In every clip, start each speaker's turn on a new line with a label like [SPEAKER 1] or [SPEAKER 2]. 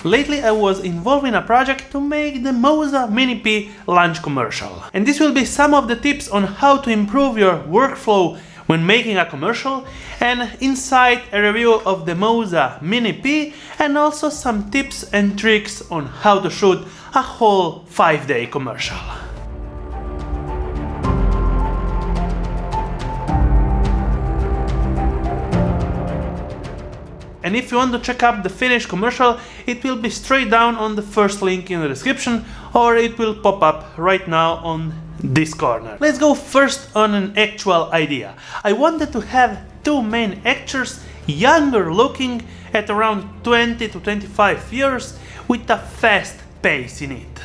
[SPEAKER 1] Lately I was involved in a project to make the Moza MiniP launch commercial. And this will be some of the tips on how to improve your workflow when making a commercial, and inside a review of the Moza MiniP, and also some tips and tricks on how to shoot a whole 5-day commercial. And if you want to check out the finished commercial, it will be straight down on the first link in the description, or it will pop up right now on this corner. Let's go first on an actual idea. I wanted to have two main actors, younger looking, at around 20 to 25 years, with a fast pace in it.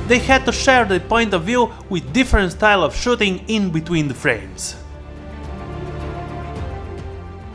[SPEAKER 1] They had to share their point of view with different style of shooting in between the frames.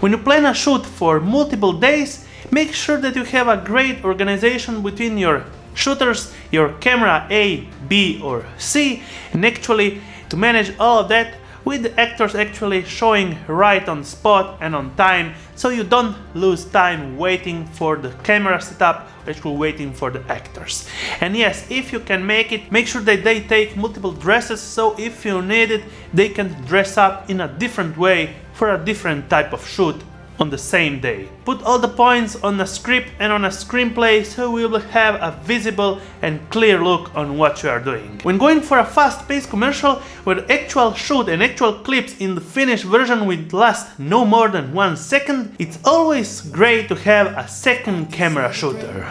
[SPEAKER 1] When you plan a shoot for multiple days, make sure that you have a great organization between your shooters, your camera A, B or C, and actually to manage all of that with the actors actually showing right on spot and on time, so you don't lose time waiting for the camera setup, actually waiting for the actors. And yes, if you can make it, make sure that they take multiple dresses, so if you need it, they can dress up in a different way for a different type of shoot on the same day. Put all the points on a script and on a screenplay, so we will have a visible and clear look on what you are doing. When going for a fast-paced commercial where actual shoot and actual clips in the finished version will last no more than 1 second, it's always great to have a second camera shooter.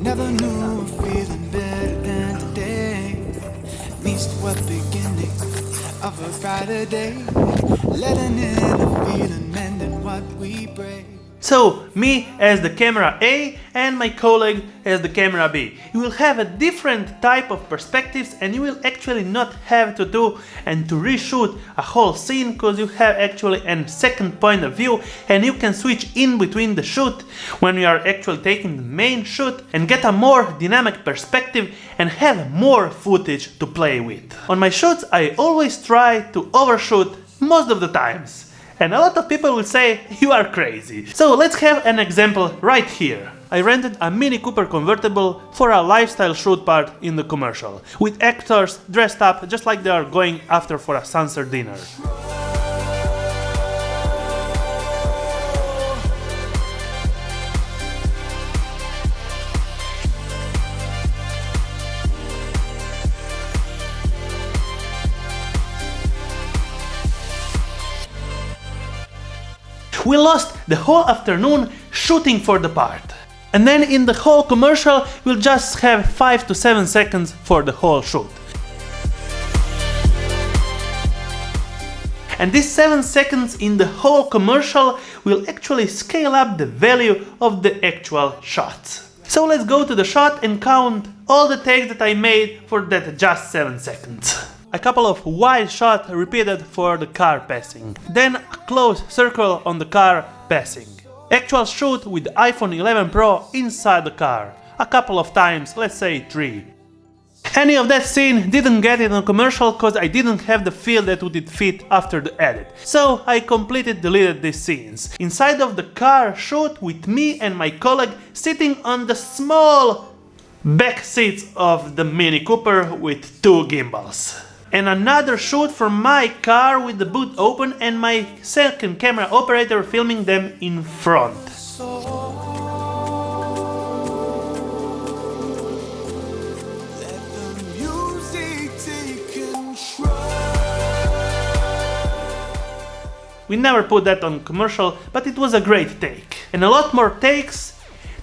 [SPEAKER 2] Never knew a feeling better than today. At least what beginning of a brighter day. Letting in the feeling, mending what we break.
[SPEAKER 1] So, me as the camera A and my colleague as the camera B. You will have a different type of perspectives, and you will actually not have to do and to reshoot a whole scene, because you have actually a second point of view, and you can switch in between the shoot when you are actually taking the main shoot and get a more dynamic perspective and have more footage to play with. On my shoots I always try to overshoot most of the times. And a lot of people will say, you are crazy. So let's have an example right here. I rented a Mini Cooper convertible for a lifestyle shoot part in the commercial, with actors dressed up just like they are going after for a sunset dinner. We lost the whole afternoon shooting for the part. And then in the whole commercial we'll just have 5 to 7 seconds for the whole shoot. And these 7 seconds in the whole commercial will actually scale up the value of the actual shots. So let's go to the shot and count all the takes that I made for that just 7 seconds. A couple of wide shots repeated for the car passing, then a close circle on the car passing. Actual shoot with the iPhone 11 Pro inside the car, a couple of times, let's say 3. Any of that scene didn't get it on commercial because I didn't have the feel that would fit after the edit, so I completely deleted these scenes. Inside of the car shoot with me and my colleague sitting on the small back seats of the Mini Cooper with 2 gimbals. And another shoot from my car with the boot open and my second camera operator filming them in front. We never put that on commercial, but it was a great take. And a lot more takes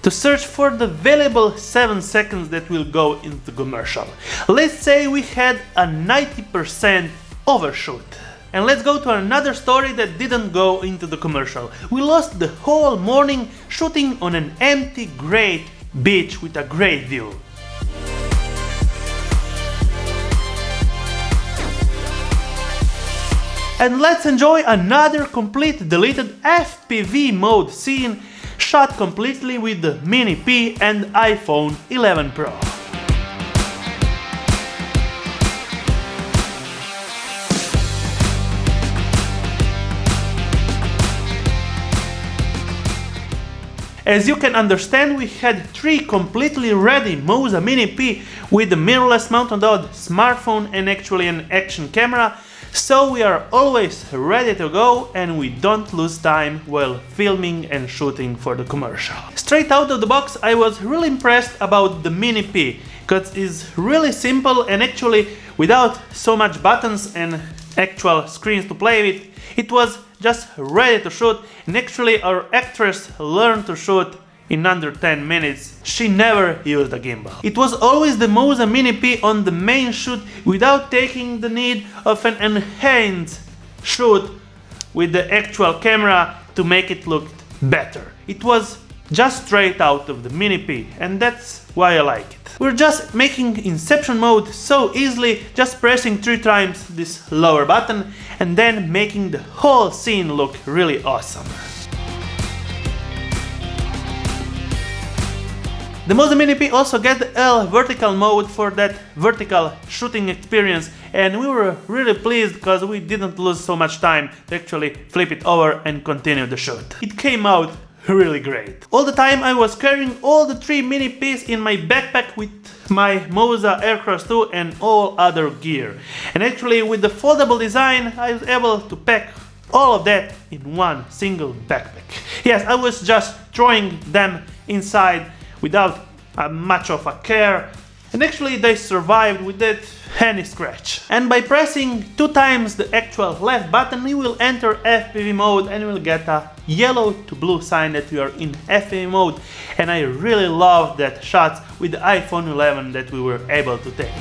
[SPEAKER 1] to search for the valuable 7 seconds that will go into the commercial. Let's say we had a 90% overshoot. And let's go to another story that didn't go into the commercial. We lost the whole morning shooting on an empty great beach with a great view. And let's enjoy another complete deleted FPV mode scene shot completely with the MiniP and iPhone 11 Pro. As you can understand, we had 3 completely ready Moza MiniP with the mirrorless mount on the smartphone and actually an action camera, so we are always ready to go and we don't lose time while filming and shooting for the commercial. Straight out of the box, I was really impressed about the MiniP, because it's really simple and actually without so much buttons and actual screens to play with, it was just ready to shoot, and actually our actress learned to shoot in under 10 minutes. She never used a gimbal. It was always the Moza MiniP on the main shoot without taking the need of an enhanced shoot with the actual camera to make it look better. It was just straight out of the MiniP, and that's why I like it. We're just making Inception mode so easily, just pressing 3 times this lower button and then making the whole scene look really awesome. The Moza MiniP also get the L vertical mode for that vertical shooting experience, and we were really pleased because we didn't lose so much time to actually flip it over and continue the shoot. It came out really great. All the time I was carrying all the 3 MiniPs in my backpack with my Moza Aircross 2 and all other gear. And actually with the foldable design I was able to pack all of that in one single backpack. Yes, I was just throwing them inside without much of a care, and actually they survived with that any scratch. And by pressing 2 times the actual left button, you will enter FPV mode and you will get a yellow to blue sign that you are in FPV mode, and I really love that shots with the iPhone 11 that we were able to take.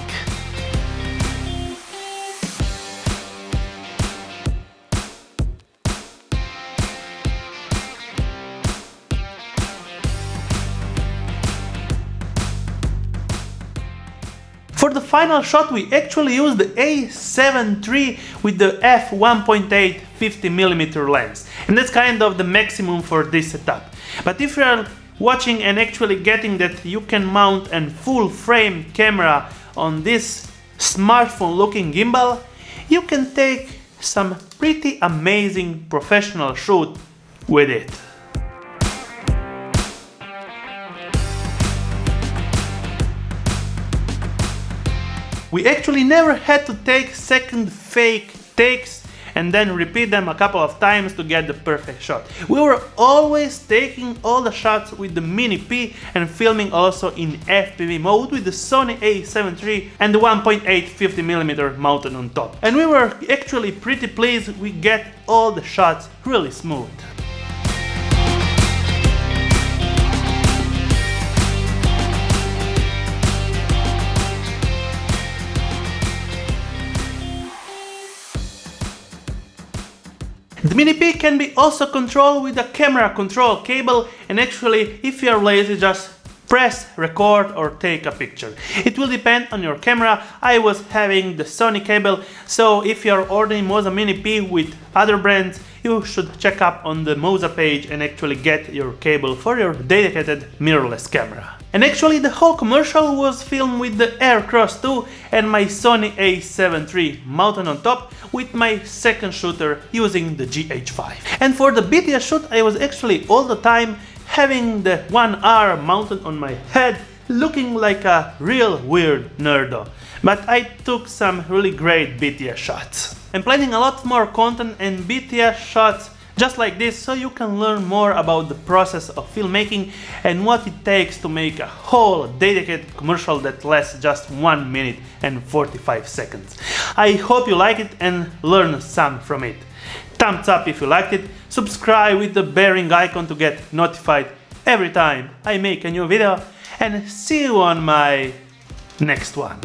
[SPEAKER 1] For the final shot we actually used the A7 III with the f1.8 50mm lens, and that's kind of the maximum for this setup. But if you are watching and actually getting that you can mount a full frame camera on this smartphone looking gimbal, you can take some pretty amazing professional shoot with it. We actually never had to take second fake takes and then repeat them a couple of times to get the perfect shot. We were always taking all the shots with the MiniP and filming also in FPV mode with the Sony A7 III and the 1.8 50mm mounted on top. And we were actually pretty pleased we get all the shots really smooth. The MiniP can be also controlled with a camera control cable, and actually if you are lazy just press record or take a picture. It will depend on your camera. I was having the Sony cable, so if you are ordering Moza MiniP with other brands, you should check up on the Moza page and actually get your cable for your dedicated mirrorless camera. And actually the whole commercial was filmed with the Aircross 2 and my Sony A7 III mounted on top with my second shooter using the GH5. And for the BTS shoot I was actually all the time having the 1R mounted on my head, looking like a real weird nerdo. But I took some really great BTS shots. I'm planning a lot more content and BTS shots just like this, so you can learn more about the process of filmmaking and what it takes to make a whole dedicated commercial that lasts just 1 minute and 45 seconds. I hope you like it and learn some from it. Thumbs up if you liked it, subscribe with the bearing icon to get notified every time I make a new video, and see you on my next one.